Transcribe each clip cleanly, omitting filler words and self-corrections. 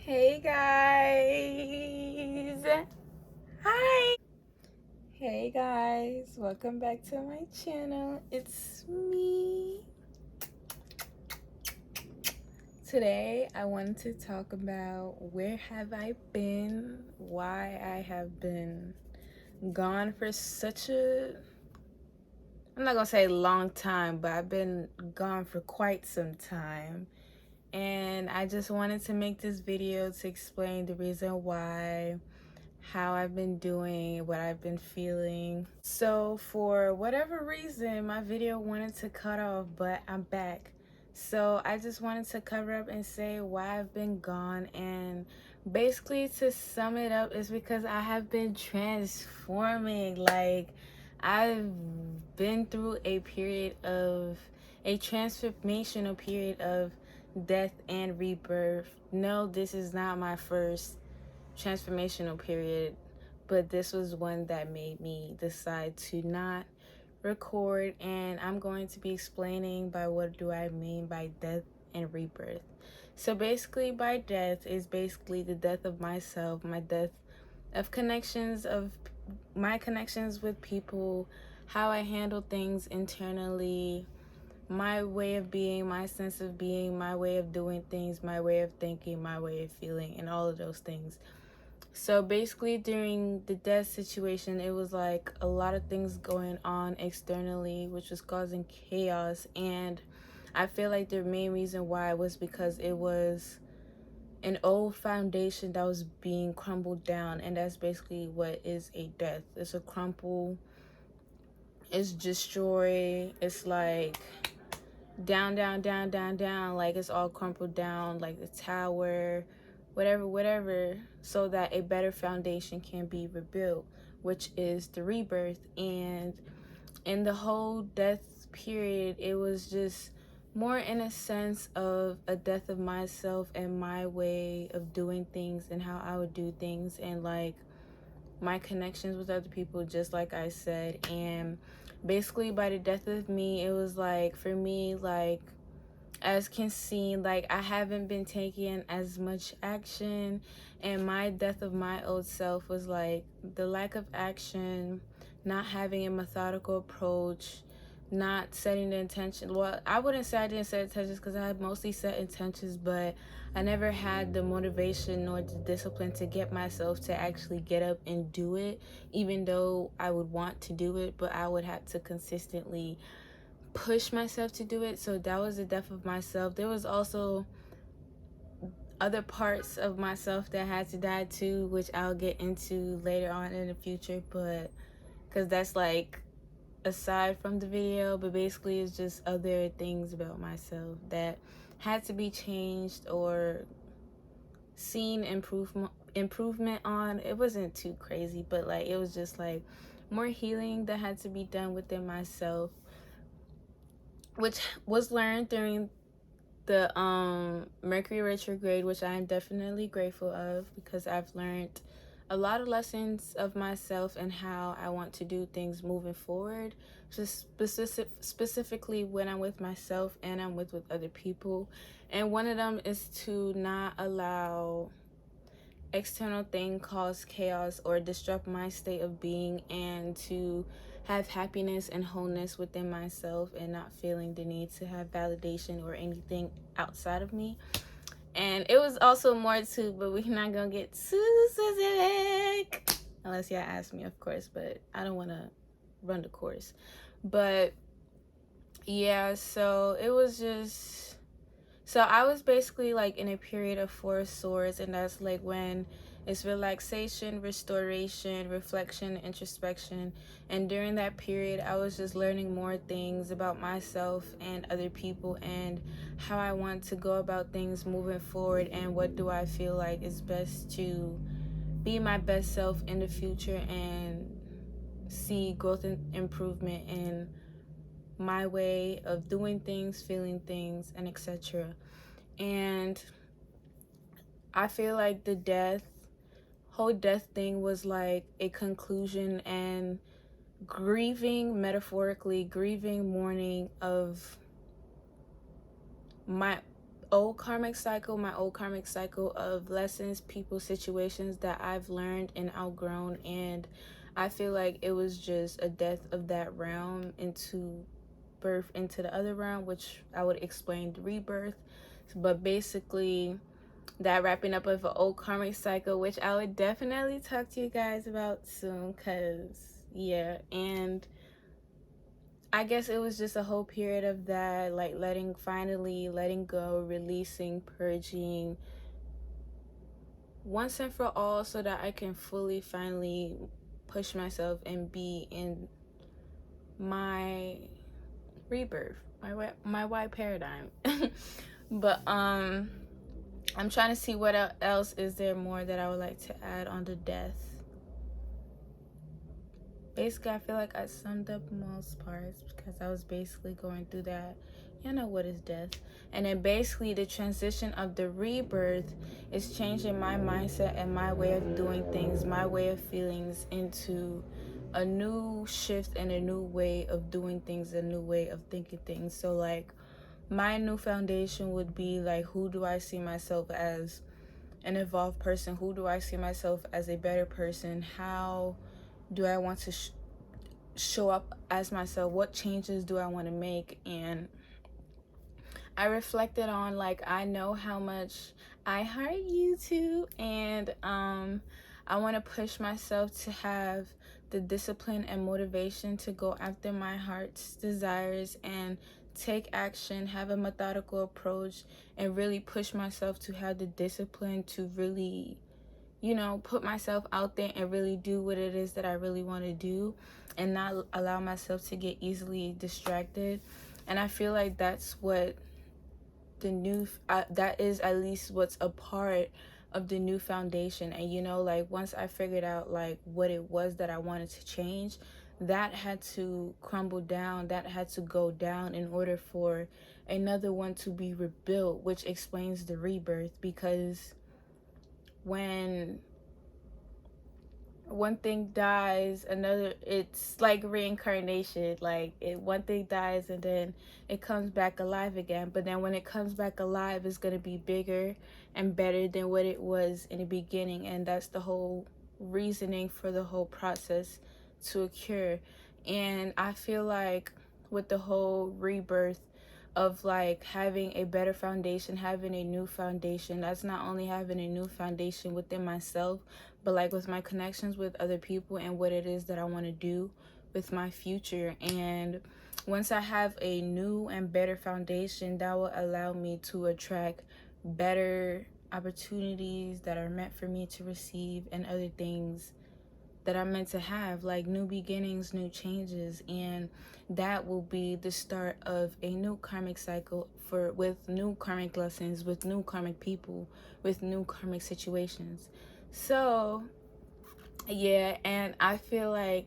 Hey guys! Hi! Hey guys, welcome back to my channel. It's me. Today I wanted to talk about where have I been, why I have been gone for such a, I'm not gonna say long time, but I've been gone for quite some time. And I just wanted to make this video to explain the reason why, how I've been doing, what I've been feeling. So for whatever reason, my video wanted to cut off, but I'm back. So I just wanted to cover up and say why I've been gone, and basically to sum it up is because I have been transforming. Like, I've been through a transformational period of death and rebirth. No, this is not my first transformational period, but this was one that made me decide to not record, and I'm going to be explaining by what do I mean by death and rebirth. So basically, by death is basically the death of myself, my death of connections, of my connections with people, how I handle things internally, my way of being, my sense of being, my way of doing things, my way of thinking, my way of feeling, and all of those things. So basically, during the death situation, it was like a lot of things going on externally, which was causing chaos. And I feel like the main reason why was because it was an old foundation that was being crumbled down. And that's basically what is a death. It's a crumple, it's destroy, it's like down, down, down, down, down, like it's all crumpled down, like the tower, whatever, so that a better foundation can be rebuilt, which is the rebirth. And in the whole death period, it was just more in a sense of a death of myself and my way of doing things and how I would do things, and like my connections with other people, just like I said. And basically by the death of me, it was like, for me, like, as can see, like, I haven't been taking as much action, and my death of my old self was like the lack of action, not having a methodical approach, not setting the intention. Well, I wouldn't say I didn't set intentions, because I mostly set intentions, but I never had the motivation nor the discipline to get myself to actually get up and do it, even though I would want to do it, but I would have to consistently push myself to do it. So that was the death of myself. There was also other parts of myself that had to die too, which I'll get into later on in the future, but because that's like aside from the video. But basically it's just other things about myself that had to be changed or seen improvement on. It wasn't too crazy, but like it was just like more healing that had to be done within myself, which was learned during the Mercury retrograde, which I am definitely grateful of, because I've learned a lot of lessons of myself and how I want to do things moving forward, just specifically when I'm with myself and I'm with other people. And one of them is to not allow external thing cause chaos or disrupt my state of being, and to have happiness and wholeness within myself, and not feeling the need to have validation or anything outside of me. And it was also more too, but we're not gonna get too specific unless y'all ask me, of course, but I don't want to run the course. But yeah, so it was just, so I was basically like in a period of Four of Swords, and that's like when it's relaxation, restoration, reflection, introspection. And during that period, I was just learning more things about myself and other people, and how I want to go about things moving forward, and what do I feel like is best to be my best self in the future, and see growth and improvement in my way of doing things, feeling things, and etc. And I feel like the whole death thing was like a conclusion, and grieving, metaphorically grieving, mourning of my old karmic cycle, my old karmic cycle of lessons, people, situations that I've learned and outgrown, and I feel like it was just a death of that realm into birth into the other realm, which I would explain the rebirth. But basically, that wrapping up of an old karmic cycle, which I would definitely talk to you guys about soon, because yeah. And I guess it was just a whole period of that, like finally letting go, releasing, purging once and for all, so that I can fully finally push myself and be in my rebirth, my white paradigm. But I'm trying to see what else is there more that I would like to add on the death. Basically, I feel like I summed up most parts, because I was basically going through that. You know what is death. And then basically the transition of the rebirth is changing my mindset and my way of doing things, my way of feelings, into a new shift and a new way of doing things, a new way of thinking things. So like, my new foundation would be like, who do I see myself as? An evolved person. Who do I see myself as? A better person. How do I want to show up as myself? What changes do I want to make? And I reflected on, like, I know how much I heart YouTube, and I want to push myself to have the discipline and motivation to go after my heart's desires and take action, have a methodical approach, and really push myself to have the discipline to really, you know, put myself out there and really do what it is that I really want to do, and not allow myself to get easily distracted. And I feel like that's what the new that is at least what's a part of the new foundation. And you know, like, once I figured out like what it was that I wanted to change, that had to crumble down, that had to go down in order for another one to be rebuilt, which explains the rebirth. Because when one thing dies, another, it's like reincarnation. Like, one thing dies and then it comes back alive again. But then when it comes back alive, it's going to be bigger and better than what it was in the beginning. And that's the whole reasoning for the whole process to occur. And I feel like with the whole rebirth of like having a better foundation, having a new foundation, that's not only having a new foundation within myself, but like with my connections with other people and what it is that I want to do with my future. And once I have a new and better foundation, that will allow me to attract better opportunities that are meant for me to receive, and other things that I'm meant to have, like new beginnings, new changes. And that will be the start of a new karmic cycle with new karmic lessons, with new karmic people, with new karmic situations. So yeah, and I feel like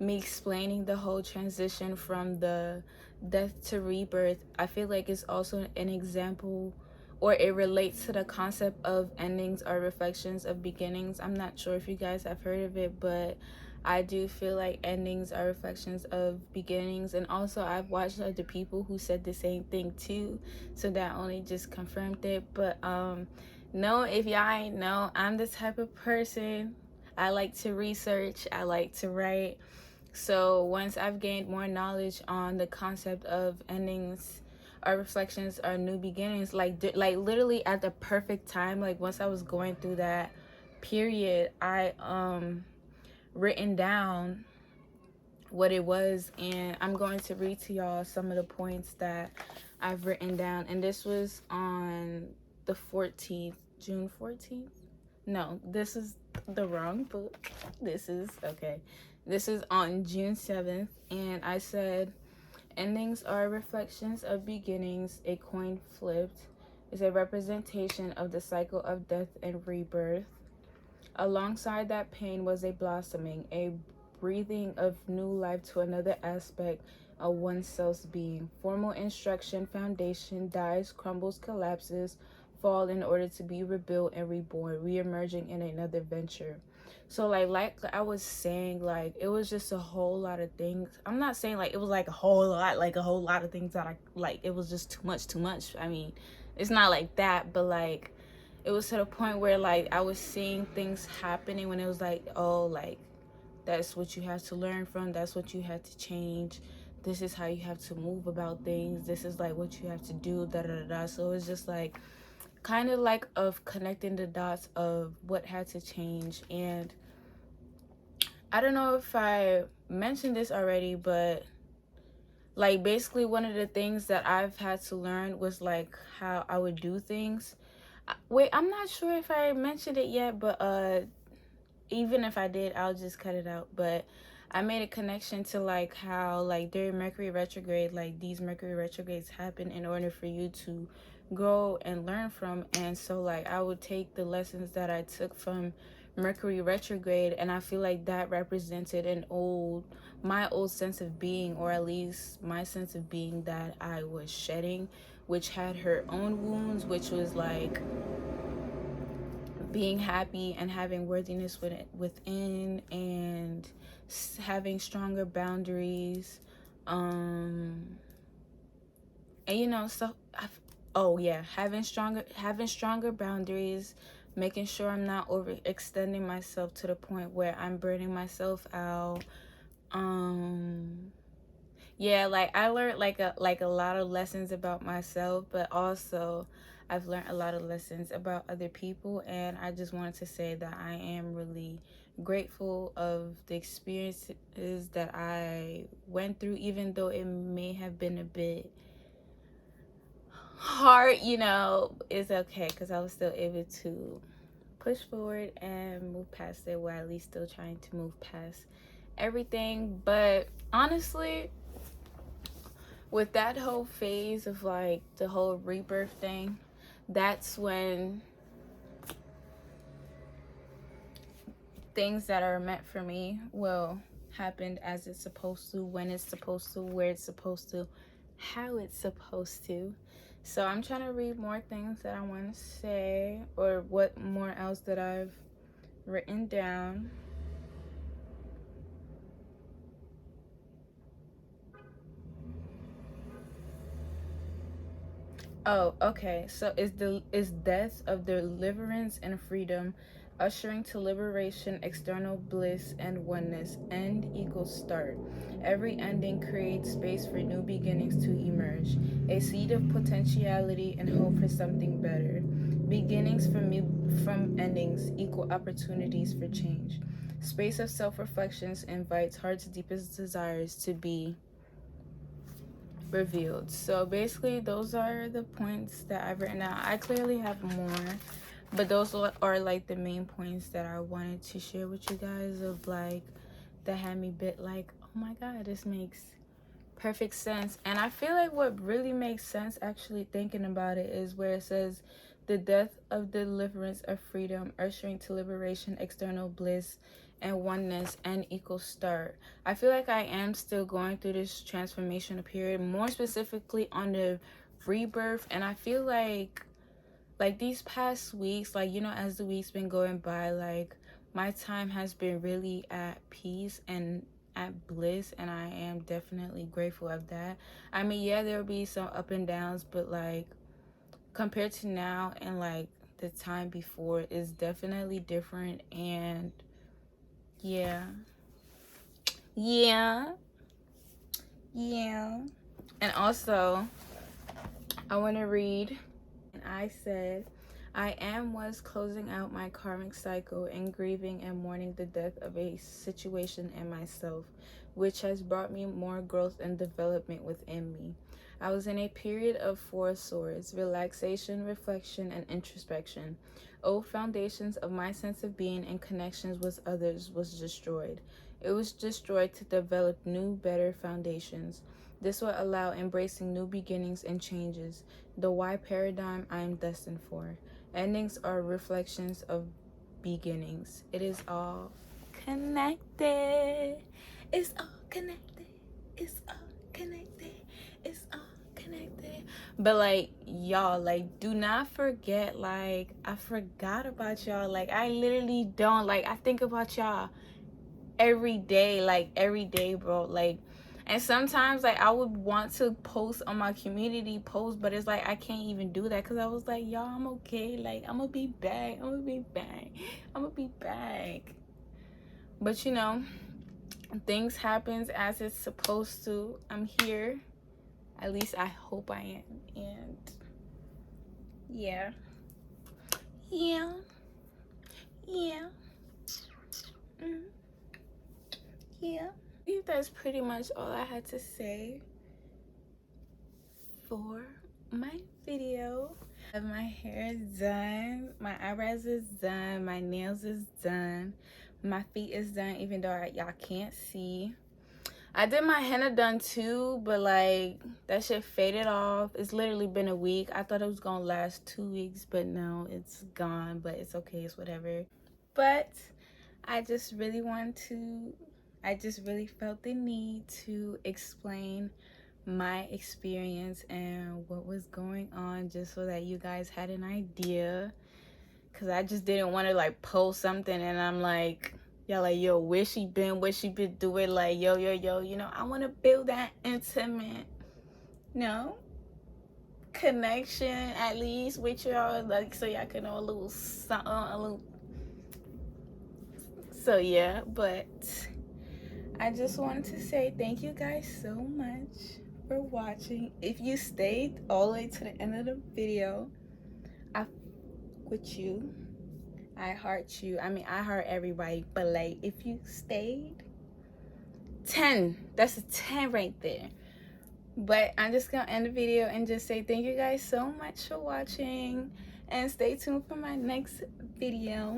me explaining the whole transition from the death to rebirth, I feel like it's also an example, or it relates to the concept of endings or reflections of beginnings. I'm not sure if you guys have heard of it, but I do feel like endings are reflections of beginnings. And also, I've watched other people who said the same thing too, so that only just confirmed it. But no, if y'all ain't know, I'm the type of person, I like to research, I like to write. So once I've gained more knowledge on the concept of endings or reflections or new beginnings, like literally at the perfect time, like once I was going through that period, I written down what it was, and I'm going to read to y'all some of the points that I've written down. And this was on the 14th, June 14th. No, this is the wrong book. This is on June 7th, and I said, endings are reflections of beginnings. A coin flipped is a representation of the cycle of death and rebirth. Alongside that pain was a blossoming, a breathing of new life to another aspect of oneself's being. Formal instruction, foundation, dies, crumbles, collapses, fall in order to be rebuilt and reborn, re-emerging in another venture. So like I was saying, like, it was just a whole lot of things. I'm not saying like it was like a whole lot of things that I like, it was just too much. I mean, it's not like that, but like it was to the point where like I was seeing things happening when it was like, oh, like that's what you have to learn from, that's what you have to change, this is how you have to move about things, this is like what you have to do, da da da da. So it was just like kind of like of connecting the dots of what had to change. And I don't know if I mentioned this already, but like basically one of the things that I've had to learn was like how I would do things. Wait, I'm not sure if I mentioned it yet, but even if I did, I'll just cut it out. But I made a connection to like how like during Mercury retrograde, like these Mercury retrogrades happen in order for you to grow and learn from. And so like I would take the lessons that I took from Mercury retrograde, and I feel like that represented my old sense of being, or at least my sense of being that I was shedding, which had her own wounds, which was like being happy and having worthiness within, and having stronger boundaries, and you know, so oh yeah, having stronger boundaries, making sure I'm not overextending myself to the point where I'm burning myself out. Yeah, like I learned like a lot of lessons about myself, but also I've learned a lot of lessons about other people. And I just wanted to say that I am really grateful of the experiences that I went through, even though it may have been a bit hard, you know. It's okay, because I was still able to push forward and move past it, while at least still trying to move past everything. But honestly, with that whole phase of like the whole rebirth thing, that's when things that are meant for me will happen as it's supposed to, when it's supposed to, where it's supposed to, how it's supposed to. So I'm trying to read more things that I want to say, or what more else that I've written down. Oh, okay. So is death of deliverance and freedom, ushering to liberation, external bliss and oneness. End equals start. Every ending creates space for new beginnings to emerge. A seed of potentiality and hope for something better. Beginnings from endings equal opportunities for change. Space of self-reflections invites heart's deepest desires to be revealed. So basically those are the points that I've written out. I clearly have more, but those are like the main points that I wanted to share with you guys, of like that had me bit like, oh my god, this makes perfect sense. And I feel like what really makes sense, actually thinking about it, is where it says the death of deliverance of freedom, ushering to liberation, external bliss and oneness, and equal start. I feel like I am still going through this transformational period, more specifically on the rebirth. And I feel like these past weeks, like, you know, as the weeks been going by, like my time has been really at peace and at bliss, and I am definitely grateful of that. I mean, yeah, there will be some up and downs, but like compared to now and like the time before is definitely different. And yeah, yeah, yeah. And also I want to read. And I said, was closing out my karmic cycle and grieving and mourning the death of a situation and myself, which has brought me more growth and development within me. I was in a period of four swords, relaxation, reflection, and introspection. Old foundations of my sense of being and connections with others was destroyed. It was destroyed to develop new, better foundations. This will allow embracing new beginnings and changes, the why paradigm I am destined for. Endings are reflections of beginnings. It is all connected. It's all connected. It's all connected. It's all connected. But like y'all, like do not forget, like I forgot about y'all. Like I literally don't. Like I think about y'all every day, bro. Like And sometimes like I would want to post on my community post, but it's like I can't even do that because I was like, y'all, I'm okay, like I'm gonna be back, I'm gonna be back. But you know, things happens as it's supposed to. I'm here, at least I hope I am. And yeah, yeah, yeah, yeah. I think that's pretty much all I had to say for my video. I have my hair is done, my eyebrows is done, my nails is done, my feet is done, even though y'all can't see. I did my henna done too, but like that shit faded off. It's literally been a week. I thought it was gonna last 2 weeks, but no, it's gone. But it's okay, it's whatever. But I just really felt the need to explain my experience and what was going on, just so that you guys had an idea. Cause I just didn't want to like post something and I'm like, y'all like, yo, where she been doing, like, yo, you know, I want to build that intimate, connection at least with y'all, like, so y'all can know a little something, so yeah. But I just wanted to say thank you guys so much for watching. If you stayed all the way to the end of the video, I with you. I heart you. I mean, I heart everybody, but like, if you stayed, 10. That's a 10 right there. But I'm just gonna end the video and just say thank you guys so much for watching, and stay tuned for my next video.